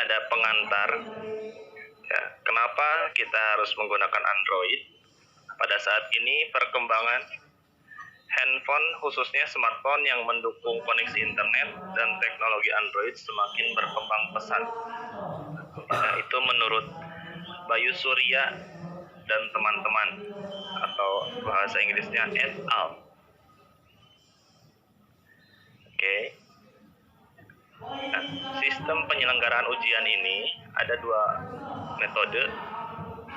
ada pengantar. Ya, kenapa kita harus menggunakan Android? Pada saat ini perkembangan handphone, khususnya smartphone yang mendukung koneksi internet dan teknologi Android semakin berkembang pesat. Nah, itu menurut Bayu Surya dan teman-teman, atau bahasa Inggrisnya et al. Oke. Nah, sistem penyelenggaraan ujian ini ada dua metode.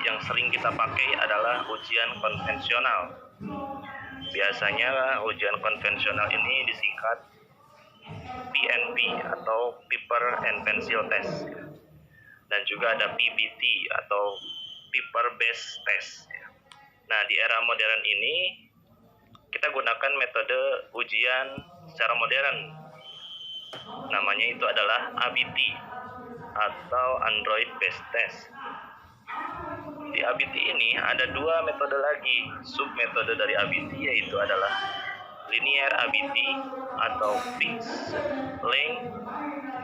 Yang sering kita pakai adalah ujian konvensional. Biasanya ujian konvensional ini disingkat PNP atau Paper and Pencil Test, dan juga ada PBT atau Paper Based Test. Nah, di era modern ini kita gunakan metode ujian secara modern. Namanya itu adalah ABT atau Android Based Test. Di ABT ini ada dua metode lagi, submetode dari ABT, yaitu adalah linear ABT atau fixed length,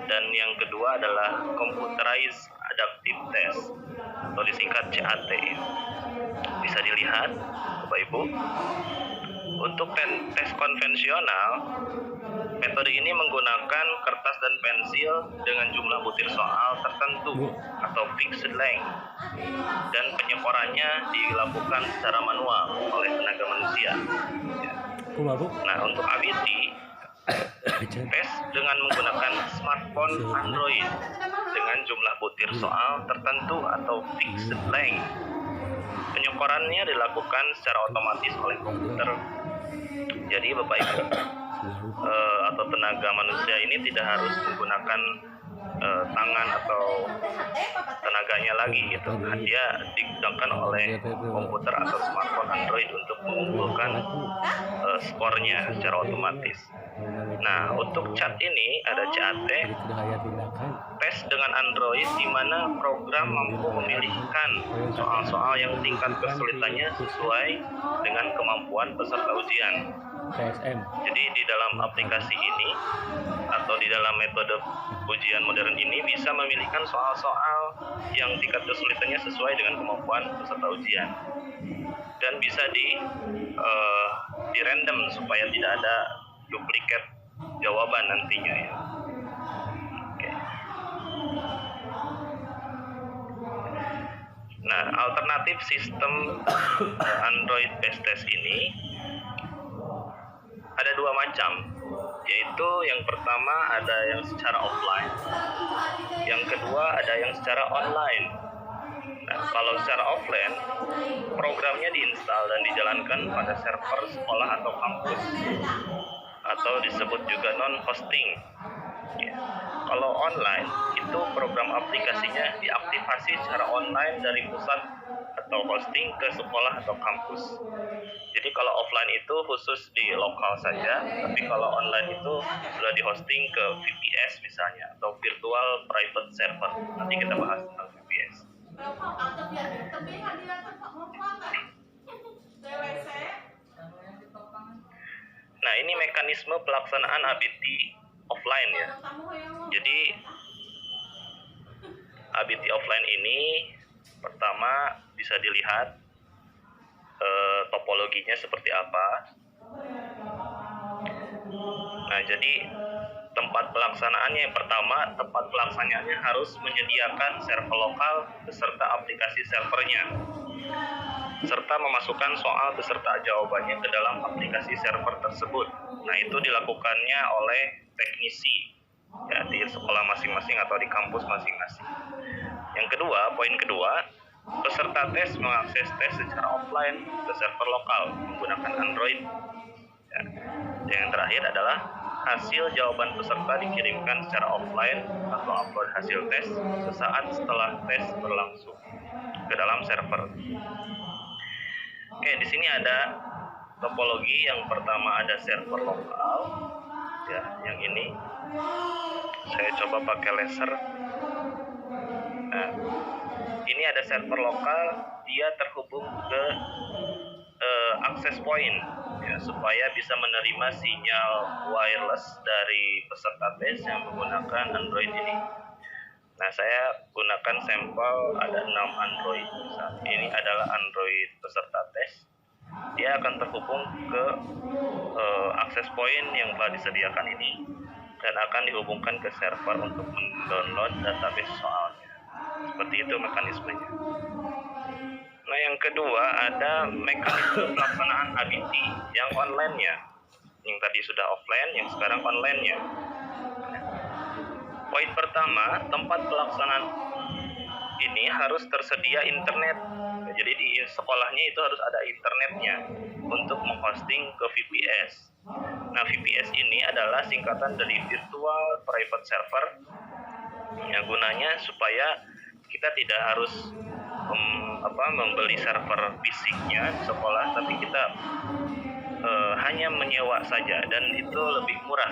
dan yang kedua adalah computerized adaptive test atau disingkat CAT. Bisa dilihat Bapak Ibu, untuk tes konvensional, metode ini menggunakan kertas dan pensil dengan jumlah butir soal tertentu atau fixed length, dan penyekorannya dilakukan secara manual oleh tenaga manusia. Nah, untuk ABT, tes dengan menggunakan smartphone Android dengan jumlah butir soal tertentu atau fixed length. Penyekorannya dilakukan secara otomatis oleh komputer. Jadi Bapak Ibu atau tenaga manusia ini tidak harus menggunakan tangan atau tenaganya lagi gitu. Dia digunakan oleh komputer atau smartphone Android untuk mengumpulkan skornya secara otomatis. Nah, untuk CAT ini ada CAT, tes dengan Android, di mana program mampu memilihkan soal-soal yang tingkat kesulitannya sesuai dengan kemampuan peserta ujian. Jadi di dalam aplikasi ini atau di dalam metode ujian modern ini bisa memilihkan soal-soal yang tingkat kesulitannya sesuai dengan kemampuan peserta ujian, dan bisa di random supaya tidak ada duplikat jawaban nantinya ya. Oke. Nah, alternatif sistem Android Based Test ini ada dua macam, yaitu yang pertama ada yang secara offline, yang kedua ada yang secara online. Nah, kalau secara offline, programnya diinstal dan dijalankan pada server sekolah atau kampus, atau disebut juga non-hosting. Ya. Kalau online, itu program aplikasinya diaktifasi secara online dari pusat atau hosting ke sekolah atau kampus. Jadi kalau offline itu khusus di lokal saja, tapi kalau online itu sudah di hosting ke VPS misalnya, atau virtual private server. Nanti kita bahas tentang VPS. Nah, ini mekanisme pelaksanaan ABT offline ya. Jadi ABT offline ini pertama bisa dilihat topologinya seperti apa. Nah, jadi tempat pelaksanaannya yang pertama, tempat pelaksanaannya harus menyediakan server lokal beserta aplikasi servernya, serta memasukkan soal beserta jawabannya ke dalam aplikasi server tersebut. Nah, itu dilakukannya oleh teknisi ya, di sekolah masing-masing atau di kampus masing-masing. Yang kedua, poin kedua, peserta tes mengakses tes secara offline ke server lokal menggunakan Android. Ya. Yang terakhir adalah hasil jawaban peserta dikirimkan secara offline atau upload hasil tes sesaat setelah tes berlangsung ke dalam server. Oke, di sini ada topologi. Yang pertama ada server lokal, ya, yang ini. Saya coba pakai laser. Nah, ini ada server lokal, dia terhubung ke access point ya, supaya bisa menerima sinyal wireless dari peserta tes yang menggunakan Android ini. Nah, saya gunakan sampel ada 6 Android. Ini adalah Android peserta tes. Dia akan terhubung ke akses point yang telah disediakan ini dan akan dihubungkan ke server untuk mendownload database soalnya. Seperti itu mekanismenya. Nah, yang kedua ada mekanisme pelaksanaan ABT yang online-nya. Yang tadi sudah offline, yang sekarang online-nya. Poin pertama, tempat pelaksanaan ini harus tersedia internet. Jadi di sekolahnya itu harus ada internetnya untuk menghosting ke VPS. Nah, VPS ini adalah singkatan dari Virtual Private Server, yang gunanya supaya kita tidak harus membeli server fisiknya di sekolah, tapi kita hanya menyewa saja dan itu lebih murah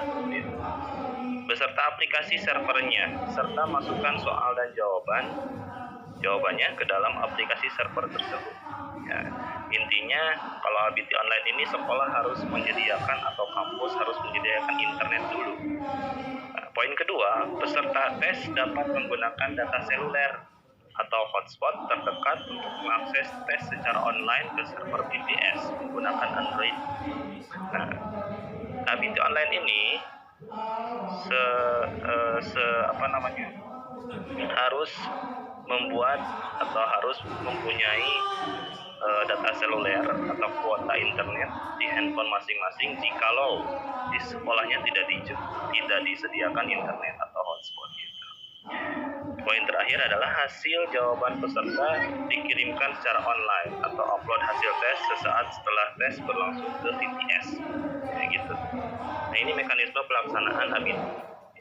beserta aplikasi servernya serta masukkan soal dan jawabannya ke dalam aplikasi server tersebut. Ya, intinya kalau ABT online ini sekolah harus menyediakan atau kampus harus menyediakan internet dulu. Nah, poin kedua, peserta tes dapat menggunakan data seluler atau hotspot terdekat untuk mengakses tes secara online ke server VPS menggunakan Android. Nah, ABT online ini harus membuat atau harus mempunyai data seluler atau kuota internet di handphone masing-masing jikalau di sekolahnya tidak disediakan internet atau hotspot gitu. Poin terakhir adalah hasil jawaban peserta dikirimkan secara online atau upload hasil tes sesaat setelah tes berlangsung ke VPS. Ya, gitu. Nah, ini mekanisme pelaksanaan ABT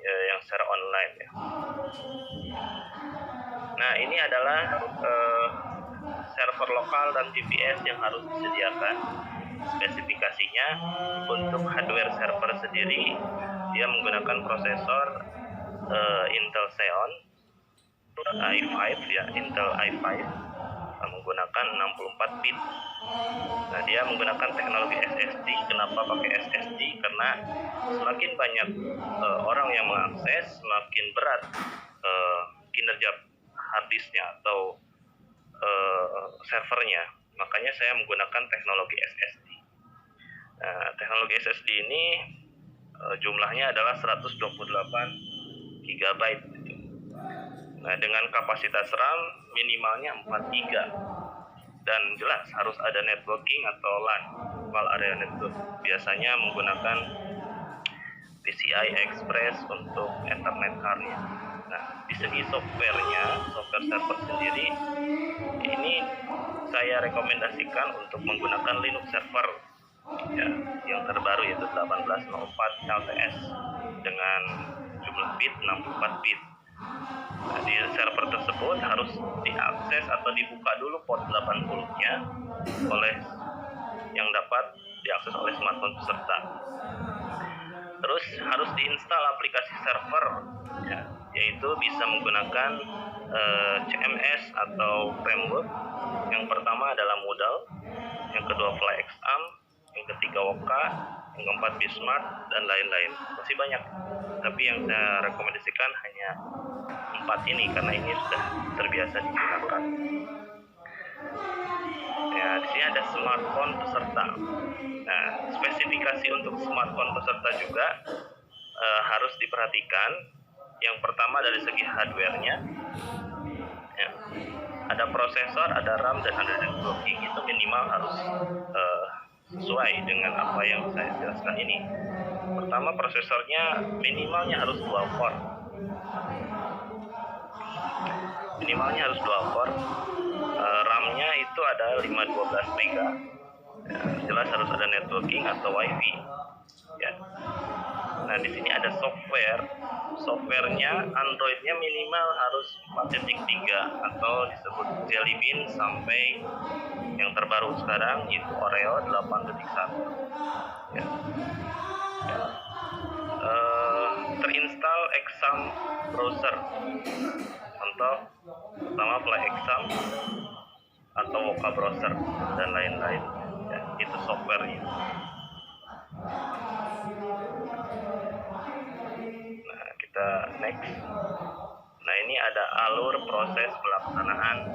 yang secara online ya. Nah, ini adalah server lokal dan VPS yang harus disediakan. Spesifikasinya untuk hardware server sendiri dia menggunakan prosesor Intel Xeon i5 ya, Intel i5 menggunakan 64 bit. Nah, dia menggunakan teknologi SSD. Kenapa pakai SSD? Karena semakin banyak orang yang mengakses, semakin berat kinerja harddisknya atau servernya. Makanya saya menggunakan teknologi SSD. Nah, teknologi SSD ini jumlahnya adalah 128 GB. Nah, dengan kapasitas RAM minimalnya 4 GB. Dan jelas harus ada networking atau LAN, Wall Area Network. Biasanya menggunakan PCI Express untuk Ethernet card-nya. Nah, di segi software server sendiri, ini saya rekomendasikan untuk menggunakan Linux server ya, yang terbaru yaitu 1804 LTS dengan jumlah bit 64 bit. Nah, di server tersebut harus diakses atau dibuka dulu port 80-nya oleh yang dapat diakses oleh smartphone peserta. Terus harus diinstal aplikasi server ya, yaitu bisa menggunakan CMS atau framework. Yang pertama adalah Moodle, yang kedua FlyXAM, yang ketiga Woka, yang keempat Bismart, dan lain-lain. Masih banyak, tapi yang saya rekomendasikan hanya 4 ini karena ini sudah terbiasa digunakan. Ya, di sini ada smartphone peserta. Nah, spesifikasi untuk smartphone peserta juga harus diperhatikan. Yang pertama dari segi hardware-nya, ya, ada prosesor, ada RAM, dan ada networking. Itu minimal harus sesuai dengan apa yang saya jelaskan ini. Pertama, prosesornya minimalnya harus 2 core. Minimalnya harus 2 core. RAM-nya itu ada 512 MB. Ya, jelas harus ada networking atau WiFi. Ya. Nah, di sini ada software. Softwarenya Android-nya minimal harus 4.3 atau disebut Jelly Bean sampai yang terbaru sekarang itu Oreo 8.1. Ya. Terinstall Exam browser. Contoh pertama FlyXAM atau Woka browser dan lain-lain. Ya, itu softwarenya. Nah, kita next. Nah, ini ada alur proses pelaksanaan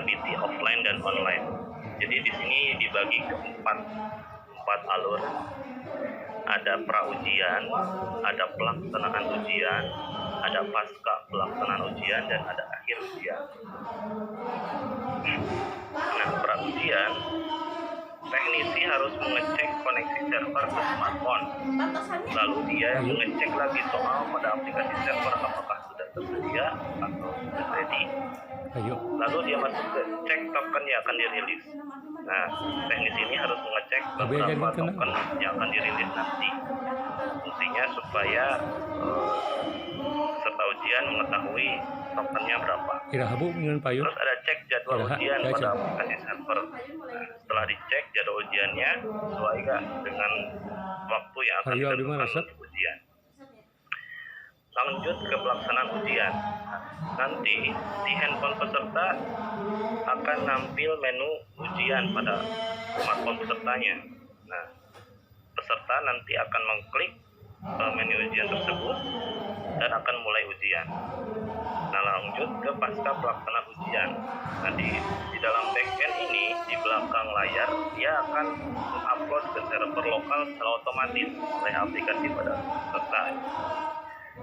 ABT offline dan online. Jadi di sini dibagi ke empat alur. Ada pra-ujian, ada pelaksanaan ujian, ada pasca pelaksanaan ujian, dan ada akhir ujian. Nah, pra-ujian, teknisi harus mengecek koneksi server ke smartphone. Lalu dia mengecek lagi soal pada aplikasi server apakah sudah tersedia atau sudah ready. Lalu dia masuk ke cek token yang akan dirilis. Nah, teknisi ini harus mengecek beberapa token yang akan dirilis nanti. Fungsinya supaya peserta ujian mengetahui tokennya berapa. Terus ada cek jadwal ujian pada aplikasi server. Nah, setelah dicek jadwal ujiannya sesuai gak dengan waktu yang akan ditentukan untuk ujian. Lanjut ke pelaksanaan ujian. Nanti di handphone peserta akan nampil menu ujian pada smartphone pesertanya. Nah, peserta nanti akan mengklik menu ujian tersebut dan akan mulai ujian. Nah, lanjut ke pasca pelaksanaan ujian. Nah, di dalam backend ini, di belakang layar, dia akan mengupload ke server lokal secara otomatis oleh aplikasi pada peserta.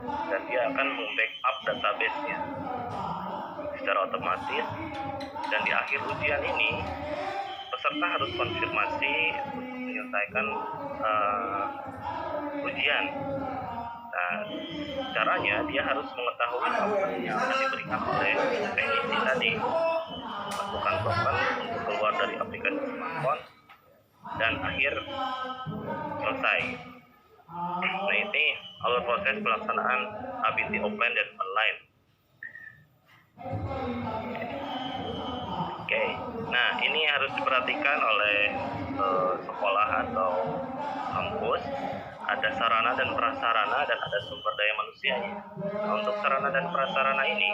Dan dia akan membackup database-nya secara otomatis. Dan di akhir ujian ini, peserta harus konfirmasi untuk menyelesaikan ujian. Nah, caranya dia harus mengetahui token yang akan diberikan oleh teknisi tadi. Masukkan token untuk keluar dari aplikasi smartphone dan akhir selesai. Nah, ini alur proses pelaksanaan ABT offline dan online. Oke. Nah, ini harus diperhatikan oleh sekolah atau kampus. Ada sarana dan prasarana dan ada sumber daya manusianya. Nah, untuk sarana dan prasarana ini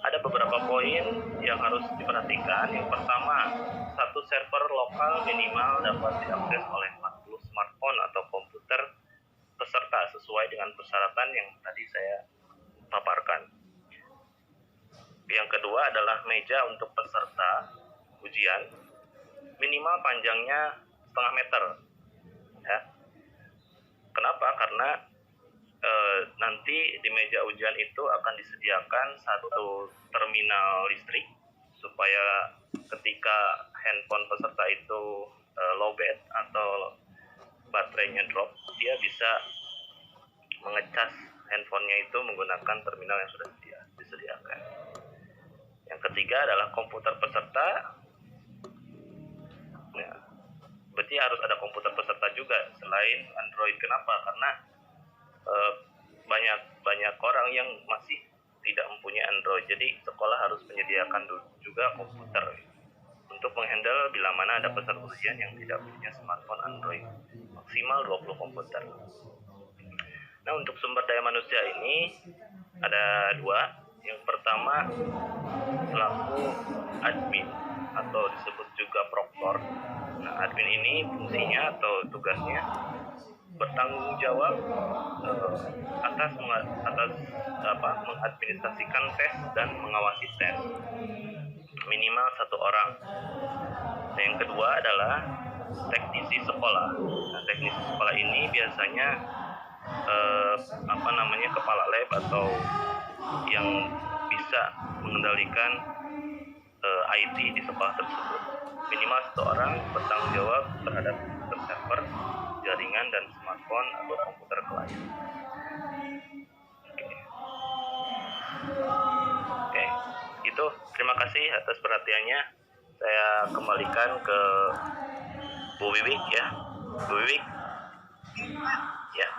ada beberapa poin yang harus diperhatikan. Yang pertama, satu server lokal minimal dapat diakses oleh 40 smartphone atau komputer peserta sesuai dengan persyaratan yang tadi saya paparkan. Yang kedua adalah meja untuk peserta ujian minimal panjangnya 0,5 meter. Ya. Kenapa? Karena nanti di meja ujian itu akan disediakan satu terminal listrik supaya ketika handphone peserta itu lowbat atau baterainya drop, dia bisa mengecas handphonenya itu menggunakan terminal yang sudah disediakan. Yang ketiga adalah komputer peserta. Nah, berarti harus ada komputer peserta juga selain Android. Kenapa? Karena banyak orang yang masih tidak mempunyai Android. Jadi sekolah harus menyediakan juga komputer untuk menghandle bila mana ada peserta ujian yang tidak punya smartphone Android. Maksimal 20 komputer. Nah, untuk sumber daya manusia ini ada 2. Yang pertama, selaku admin atau disebut juga proktor. Nah, admin ini fungsinya atau tugasnya bertanggung jawab atas mengadministrasikan tes dan mengawasi tes minimal 1 orang. Nah, yang kedua adalah teknisi sekolah. Nah, teknisi sekolah ini biasanya kepala lab atau yang bisa mengendalikan IT di sekolah tersebut. Minimal 1 orang bertanggung jawab terhadap server, jaringan, dan smartphone atau komputer klien. Oke. Itu terima kasih atas perhatiannya. Saya kembalikan ke Bu Wiwik ya. Bu Wiwik. Ya.